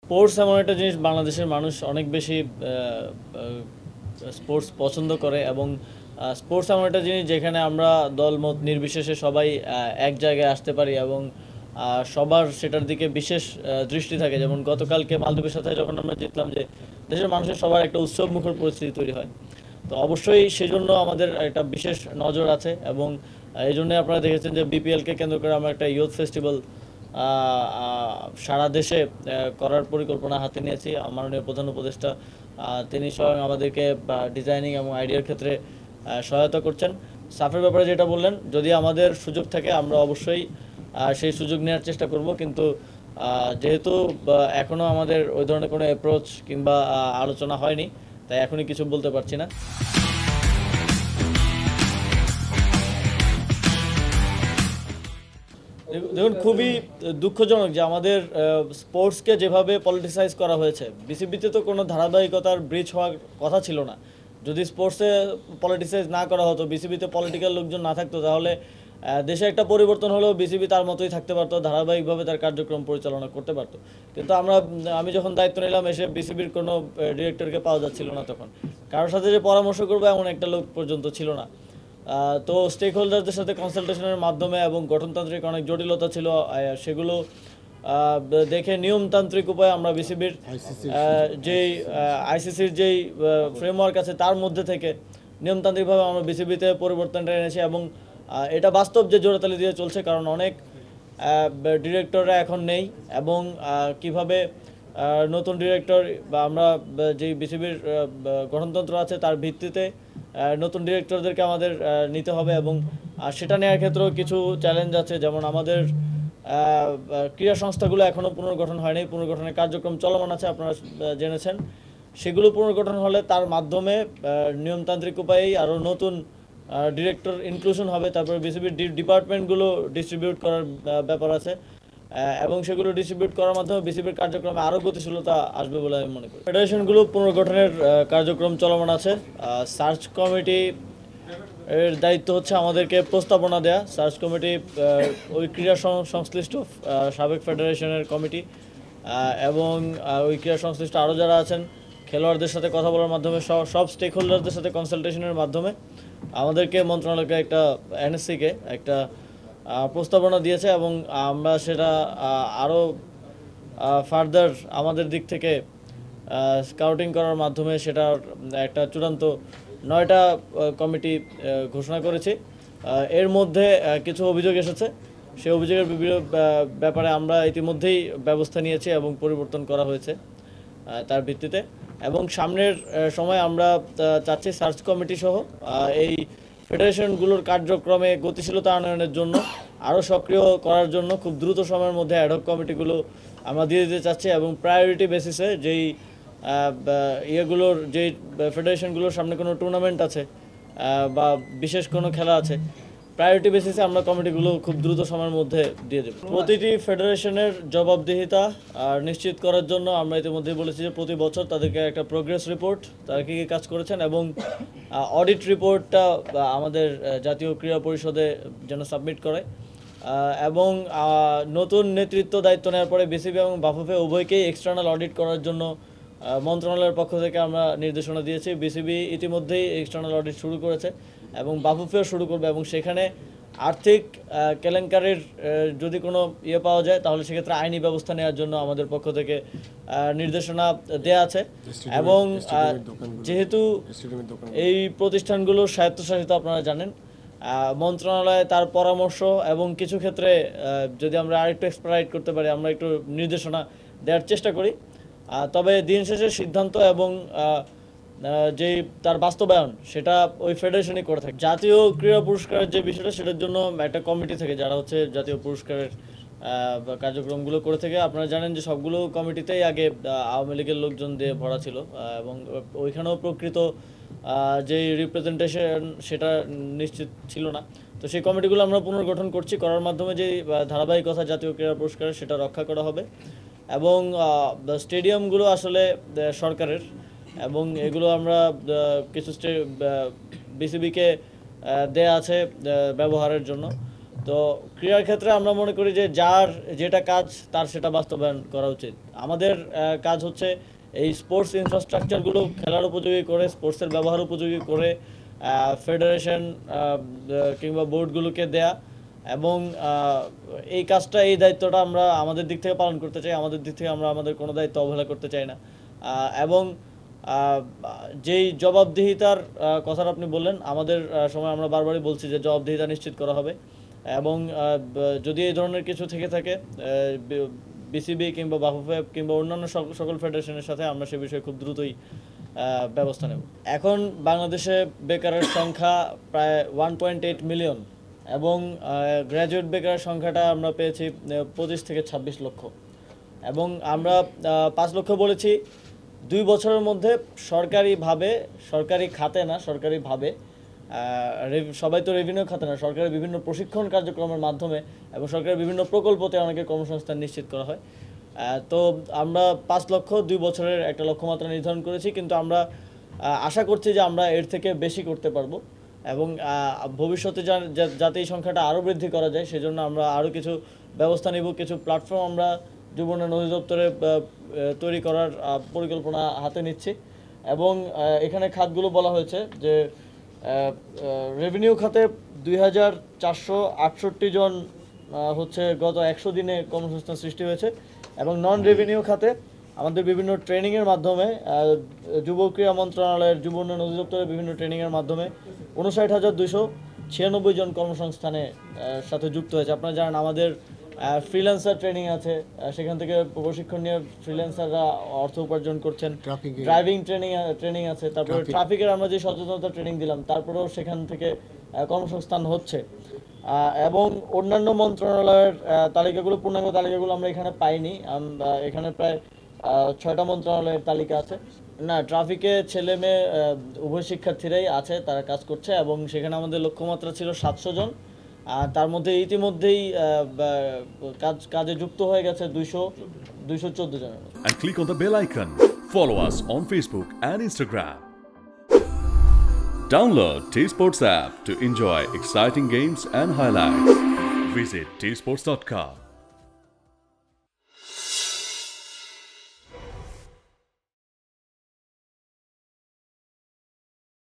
Sports এমন একটা জিনিস, বাংলাদেশের মানুষ অনেক বেশি স্পোর্টস পছন্দ করে এবং স্পোর্টস এমন একটা জিনিস যেখানে আমরা দলমত নির্বিশেষে সবাই এক জায়গায় আসতে পারি এবং সবার সেটার দিকে বিশেষ দৃষ্টি থাকে। যেমন গতকালকে মালদ্বীপের সাথে যখন আমরা জিতলাম, যে দেশের মানুষের সবার একটা উৎসব মুখর পরিস্থিতি তৈরি হয়। তো অবশ্যই সেজন্য আমাদের একটা বিশেষ নজর আছে এবং এই জন্য আপনারা দেখেছেন যে বিপিএলকে কেন্দ্র করে আমরা একটা ইয়ুথ ফেস্টিভ্যাল সারা দেশে করার পরিকল্পনা হাতে নিয়েছি। মাননীয় প্রধান উপদেষ্টা তিনি স্বয়ং আমাদেরকে ডিজাইনিং এবং আইডিয়ার ক্ষেত্রে সহায়তা করছেন। সাফের ব্যাপারে যেটা বললেন, যদি আমাদের সুযোগ থাকে আমরা অবশ্যই সেই সুযোগ নেওয়ার চেষ্টা করব, কিন্তু যেহেতু এখনও আমাদের ওই ধরনের কোনো অ্যাপ্রোচ কিংবা আলোচনা হয়নি, তাই এখনই কিছু বলতে পারছি না। দেখুন, খুবই দুঃখজনক যে আমাদের স্পোর্টসকে যেভাবে পলিটিসাইজ করা হয়েছে। বিসিবিতে তো কোনো ধারাবাহিকতার ব্রিজ হওয়ার কথা ছিল না। যদি স্পোর্টসে পলিটিসাইজ না করা হতো, বিসিবিতে পলিটিক্যাল লোকজন না থাকতো, তাহলে দেশে একটা পরিবর্তন হলেও বিসিবি তার মতোই থাকতে পারতো, ধারাবাহিকভাবে তার কার্যক্রম পরিচালনা করতে পারতো। কিন্তু আমি যখন দায়িত্ব নিলাম, এসে বিসিবির কোনো ডিরেক্টরকে পাওয়া যাচ্ছিল না। তখন কারোর সাথে যে পরামর্শ করবে এমন একটা লোক পর্যন্ত ছিল না। তো স্টেক হোল্ডারদের সাথে কনসালটেশনের মাধ্যমে এবং গঠনতান্ত্রিক অনেক জটিলতা ছিল, সেগুলো দেখে নিয়মতান্ত্রিক উপায়ে আমরা বিসিবির যেই আইসিসির যেই ফ্রেমওয়ার্ক আছে তার মধ্যে থেকে নিয়মতান্ত্রিকভাবে আমরা বিসিবিতে পরিবর্তনটা এনেছি এবং এটা বাস্তব যে জোড়াতালি দিয়ে চলছে, কারণ অনেক ডিরেক্টররা এখন নেই এবং কিভাবে নতুন ডিরেক্টর বা আমরা যেই বিসিবির গঠনতন্ত্র আছে তার ভিত্তিতে নতুন ডিরেক্টরদেরকে আমাদের নিতে হবে এবং সেটা নেওয়ার ক্ষেত্রেও কিছু চ্যালেঞ্জ আছে। যেমন আমাদের ক্রীড়া সংস্থাগুলো এখনও পুনর্গঠন হয়নি, পুনর্গঠনের কার্যক্রম চলমান আছে, আপনারা জেনেছেন। সেগুলো পুনর্গঠন হলে তার মাধ্যমে নিয়মতান্ত্রিক উপায়েই আরও নতুন ডিরেক্টর ইনক্লুশন হবে। তারপরে বিসিবির ডিপার্টমেন্টগুলো ডিস্ট্রিবিউট করার ব্যাপার আছে এবং সেগুলো ডিস্ট্রিবিউট করার মাধ্যমে বিসিবির কার্যক্রমে আরও গতিশীলতা আসবে বলে আমি মনে করি। ফেডারেশনগুলো পুনর্গঠনের কার্যক্রম চলমান আছে। সার্চ কমিটি এর দায়িত্ব হচ্ছে আমাদেরকে প্রস্তাবনা দেয়া। সার্চ কমিটি ওই ক্রীড়া সংশ্লিষ্ট সাবেক ফেডারেশনের কমিটি এবং ওই ক্রীড়া সংশ্লিষ্ট আরও যারা আছেন, খেলোয়াড়দের সাথে কথা বলার মাধ্যমে, সব স্টেক হোল্ডারদের সাথে কনসালটেশনের মাধ্যমে আমাদেরকে মন্ত্রণালয়কে একটা এনএসসিকে একটা প্রস্তাবনা দিয়েছে এবং আমরা সেটা আরও ফার্দার আমাদের দিক থেকে স্কাউটিং করার মাধ্যমে সেটা একটা চূড়ান্ত 9টা কমিটি ঘোষণা করেছি। এর মধ্যে কিছু অভিযোগ এসেছে, সেই অভিযোগের ব্যাপারে আমরা ইতিমধ্যেই ব্যবস্থা নিয়েছি এবং পরিবর্তন করা হয়েছে তার ভিত্তিতে। এবং সামনের সময় আমরা চাচ্ছি সার্চ কমিটি সহ এই ফেডারেশনগুলোর কার্যক্রমে গতিশীলতা আনয়নের জন্য, আরও সক্রিয় করার জন্য খুব দ্রুত সময়ের মধ্যে অ্যাডহক কমিটিগুলো আমরা দিয়ে দিতে চাচ্ছি এবং প্রায়োরিটি বেসিসে যেই ইয়েগুলোর যেই ফেডারেশনগুলোর সামনে কোনো টুর্নামেন্ট আছে বা বিশেষ কোনো খেলা আছে, প্রায়োরিটি বেসিসে আমরা কমিটিগুলো খুব দ্রুত সময়ের মধ্যে দিয়ে দেব। প্রতিটি ফেডারেশনের জবাবদিহিতা নিশ্চিত করার জন্য আমরা ইতিমধ্যেই বলেছি যে প্রতি বছর তাদেরকে একটা প্রোগ্রেস রিপোর্ট, তারা কী কী কাজ করেছেন এবং অডিট রিপোর্টটা আমাদের জাতীয় ক্রীড়া পরিষদে যেন সাবমিট করে এবং নতুন নেতৃত্ব দায়িত্ব নেওয়ার পরে বিসিবি এবং বাফুফে উভয়কেই এক্সটার্নাল অডিট করার জন্য মন্ত্রণালয়ের পক্ষ থেকে আমরা নির্দেশনা দিয়েছি। বিসিবি ইতিমধ্যেই এক্সটার্নাল অডিট শুরু করেছে এবং বাফুফেও শুরু করবে এবং সেখানে আর্থিক কেলেঙ্কারির যদি কোনো ইয়ে পাওয়া যায় তাহলে সেক্ষেত্রে আইনি ব্যবস্থা নেওয়ার জন্য আমাদের পক্ষ থেকে নির্দেশনা দেয়া আছে। এবং যেহেতু এই প্রতিষ্ঠানগুলো স্বায়ত্তশাসিত, আপনারা জানেন, মন্ত্রণালয় তার পরামর্শ এবং কিছু ক্ষেত্রে যদি আমরা আরেকটু এক্সপ্লাইট করতে পারি, আমরা একটু নির্দেশনা দেওয়ার চেষ্টা করি। তবে দিন শেষে সিদ্ধান্ত এবং যেই তার বাস্তবায়ন সেটা ওই ফেডারেশনই করে থাকে। জাতীয় ক্রীড়া পুরস্কারের যে বিষয়টা, সেটার জন্য একটা কমিটি থেকে যারা হচ্ছে জাতীয় পুরস্কারের কার্যক্রমগুলো করে থাকে। আপনারা জানেন যে সবগুলো কমিটিতেই আগে আওয়ামী লীগের লোকজন দিয়ে ভরা ছিল এবং ওইখানেও প্রকৃত যেই রিপ্রেজেন্টেশন সেটা নিশ্চিত ছিল না। তো সেই কমিটিগুলো আমরা পুনর্গঠন করছি, করার মাধ্যমে যে ধারাবাহিকতা জাতীয় ক্রীড়া পুরস্কারের সেটা রক্ষা করা হবে। এবং স্টেডিয়ামগুলো আসলে সরকারের এবং এগুলো আমরা কিছু বিসিবিকে দেয়া আছে ব্যবহারের জন্য। তো ক্রীড়ার ক্ষেত্রে আমরা মনে করি যে যার যেটা কাজ তার সেটা বাস্তবায়ন করা উচিত। আমাদের কাজ হচ্ছে এই স্পোর্টস ইনফ্রাস্ট্রাকচারগুলো খেলার উপযোগী করে, স্পোর্টসের ব্যবহার উপযোগী করে ফেডারেশন কিংবা বোর্ডগুলোকে দেয়া, এবং এই কাজটা, এই দায়িত্বটা আমরা আমাদের দিক থেকে পালন করতে চাই। আমাদের দিক থেকে আমরা আমাদের কোনো দায়িত্ব অবহেলা করতে চাই না। এবং যেই জবাবদিহিতার কথাটা আপনি বললেন, আমাদের সময় আমরা বারবারই বলছি যে জবাবদিহিতা নিশ্চিত করা হবে, এবং যদি এই ধরনের কিছু থেকে থাকে বিসিবি কিংবা বাফুফে কিংবা অন্যান্য সকল ফেডারেশনের সাথে আমরা সে বিষয়ে খুব দ্রুতই ব্যবস্থা নেব। এখন বাংলাদেশে বেকারের সংখ্যা প্রায় 1.8 মিলিয়ন, এবং গ্র্যাজুয়েট বেকারের সংখ্যাটা আমরা পেয়েছি 25 থেকে 26 লক্ষ, এবং আমরা 5 লক্ষ বলেছি 2 বছরের মধ্যে সরকারিভাবে, সরকারি খাতে না, সরকারিভাবে, সবাই তো রেভিনিউ খাতে না, সরকারের বিভিন্ন প্রশিক্ষণ কার্যক্রমের মাধ্যমে এবং সরকারের বিভিন্ন প্রকল্পতে অনেকের কর্মসংস্থান নিশ্চিত করা হয়। তো আমরা 5 লক্ষ 2 বছরের একটা লক্ষ্যমাত্রা নির্ধারণ করেছি, কিন্তু আমরা আশা করছি যে আমরা এর থেকে বেশি করতে পারবো, এবং ভবিষ্যতে যাতে এই সংখ্যাটা আরও বৃদ্ধি করা যায় সেজন্য আমরা আরও কিছু ব্যবস্থা নিব। কিছু প্ল্যাটফর্ম আমরা যুব উন্নয়ন অধিদপ্তরে তৈরি করার পরিকল্পনা হাতে নিচ্ছি, এবং এখানে খাতগুলো বলা হয়েছে যে রেভিনিউ খাতে 2468 জন হচ্ছে গত 100 দিনে কর্মসংস্থান সৃষ্টি হয়েছে, এবং নন রেভিনিউ খাতে আমাদের বিভিন্ন ট্রেনিংয়ের মাধ্যমে, যুব ক্রীড়া মন্ত্রণালয়ের যুব উন্নয়ন অধিদপ্তরের বিভিন্ন ট্রেনিংয়ের মাধ্যমে 59,296 জন কর্মসংস্থানে সাথে যুক্ত হয়েছে। আপনারা জানেন আমাদের ফ্রিল্যান্সার ট্রেনিং আছে, সেখান থেকে প্রশিক্ষণ নিয়ে ফ্রিল্যান্সাররা অর্থ উপার্জন করছেন। ড্রাইভিং ট্রেনিং আছে, তারপরে ট্রাফিকের আমরা যে সচেতনতা ট্রেনিং দিলাম তারপরেও সেখান থেকে কর্মসংস্থান হচ্ছে। এবং অন্যান্য মন্ত্রণালয়ের তালিকাগুলো, পূর্ণাঙ্গ তালিকাগুলো আমরা এখানে পাইনি। এখানে প্রায় 6টা মন্ত্রণালয়ের তালিকা আছে। না, ট্রাফিকে ছেলে মেয়ে উভয় শিক্ষার্থীরাই আছে, তারা কাজ করছে, এবং সেখানে আমাদের লক্ষ্যমাত্রা ছিল 700 জন। তার মধ্যে ইতিমধ্যেই কাজে যুক্ত হয়ে গেছে 214 জনের। And click on the bell icon. Follow us on Facebook and Instagram. Download T-Sports app to enjoy exciting games and highlights. Visit tsports.com.